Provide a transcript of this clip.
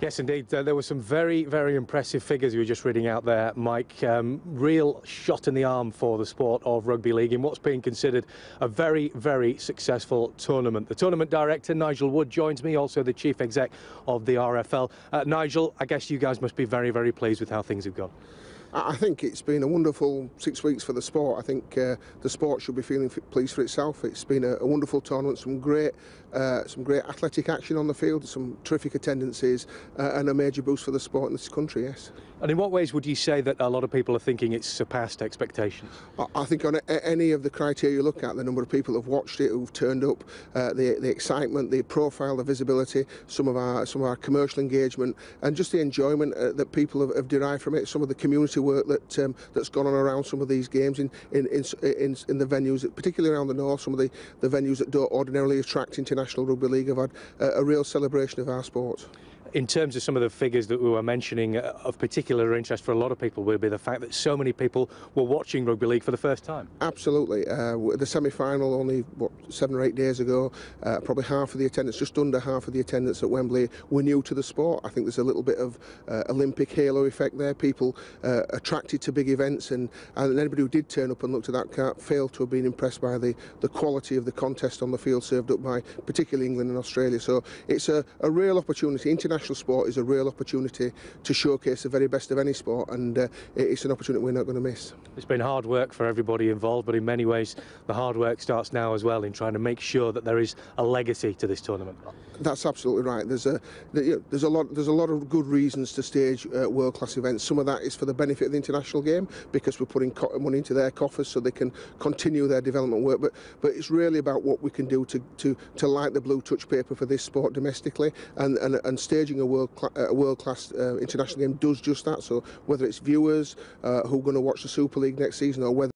Yes, indeed. There were some very, very impressive figures you were just reading out there, Mike. Real shot in the arm for the sport of rugby league in what's being considered a very, very successful tournament. The tournament director, Nigel Wood, joins me, also the chief exec of the RFL. Nigel, I guess you guys must be very, very pleased with how things have gone. I think it's been a wonderful 6 weeks for the sport. I think the sport should be feeling pleased for itself. It's been a wonderful tournament, some great athletic action on the field, some terrific attendances, and a major boost for the sport in this country, yes. And in what ways would you say that a lot of people are thinking it's surpassed expectations? I think on any of the criteria you look at, the number of people who've watched it, who've turned up, the excitement, the profile, the visibility, some of our commercial engagement, and just the enjoyment that people have derived from it, some of the community work that's gone on around some of these games in the venues, particularly around the north. Some of the venues that don't ordinarily attract international rugby league have had a real celebration of our sport. In terms of some of the figures that we were mentioning, of particular interest for a lot of people will be the fact that so many people were watching rugby league for the first time. Absolutely. The semi-final only 7 or 8 days ago, probably half of the attendance, just under half of the attendance at Wembley were new to the sport. I think there's a little bit of Olympic halo effect there. People attracted to big events, and anybody who did turn up and looked at that card failed to have been impressed by the quality of the contest on the field served up by particularly England and Australia. So it's a real opportunity. International sport is a real opportunity to showcase the very best of any sport, and it's an opportunity we're not going to miss. It's been hard work for everybody involved, but in many ways the hard work starts now as well in trying to make sure that there is a legacy to this tournament. That's absolutely right. There's a lot of good reasons to stage world-class events. Some of that is for the benefit of the international game, because we're putting money into their coffers so they can continue their development work. But it's really about what we can do to light the blue touch paper for this sport domestically, and staging a world-class international game does just that. So whether it's viewers who are going to watch the Super League next season, or whether